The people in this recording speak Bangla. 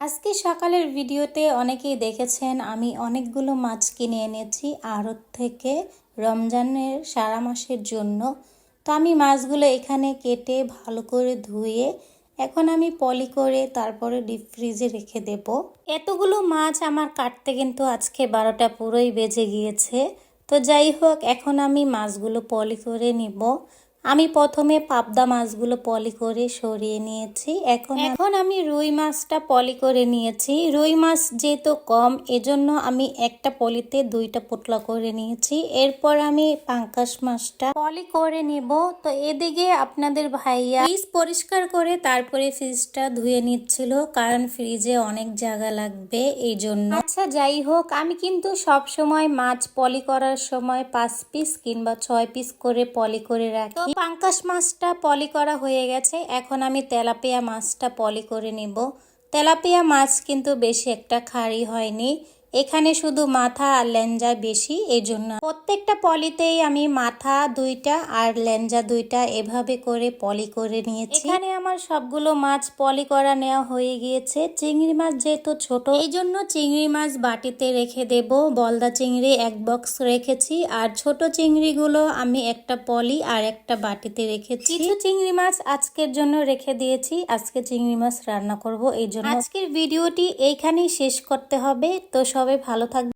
আজকে সকালের ভিডিওতে অনেকেই দেখেছেন আমি অনেকগুলো মাছ কিনে এনেছি আড়ত থেকে রমজানের সারা মাসের জন্য। তো আমি মাছগুলো এখানে কেটে ভালো করে ধুয়ে এখন আমি পলি করে তারপরে ডিপ ফ্রিজে রেখে দেব। এতগুলো মাছ আমার কাটতে কিন্তু আজকে 12টা পুরোই বেজে গিয়েছে। তো যাই হোক, এখন আমি মাছগুলো পলি করে নিব। আমি প্রথমে পাবদা মাছগুলো পলি করে সরিয়ে নিয়েছি। এখন আমি রুই মাছটা পলি করে নিয়েছি। রুই মাছ যেহেতু কম, এজন্য আমি একটা পলিতে 2টা পোটলা করে নিয়েছি। এরপর আমি পাঙ্গাস মাছটা পলি করে নিব। তো এদিকে আপনাদের ভাইয়া ফ্রিজ পরিষ্কার করে তারপরে ফ্রিজটা ধুয়ে নিচ্ছিল, কারণ ফ্রিজে অনেক জায়গা লাগবে এই জন্য। আচ্ছা যাই হোক, আমি কিন্তু সব সময় মাছ পলি করার সময় 5 পিস কিংবা 6 পিস করে পলি করে রাখি। পাঙ্গাস মাছটা পলি করা হয়ে গেছে, এখন আমি তেলাপিয়া মাছটা পলি করে নিব। তেলাপিয়া মাছ কিন্তু বেশি একটা খাড়ি হয়নি, এখানে শুধু মাথা আর লেঞ্জা বেশি, এই জন্য প্রত্যেকটা পলিতেই আমি মাথা 2টা আর লেঞ্জা 2টা এভাবে করে পলি করে নিয়েছি। এখানে আমার সবগুলো মাছ পলি করা নেওয়া হয়ে গিয়েছে। চিংড়ি মাছ যেহেতু ছোট, এই জন্য চিংড়ি মাছ বাটিতে রেখে দেব। বলদা চিংড়ি 1 বক্স রেখেছি, আর ছোট চিংড়িগুলো আমি একটা পলি আর একটা বাটিতে রেখেছি। কিছু চিংড়ি মাছ আজকের জন্য রেখে দিয়েছি, আজকে চিংড়ি মাছ রান্না করব, এই জন্য আজকের ভিডিওটি এইখানেই শেষ করতে হবে। তো সবাই ভালো থাকবে।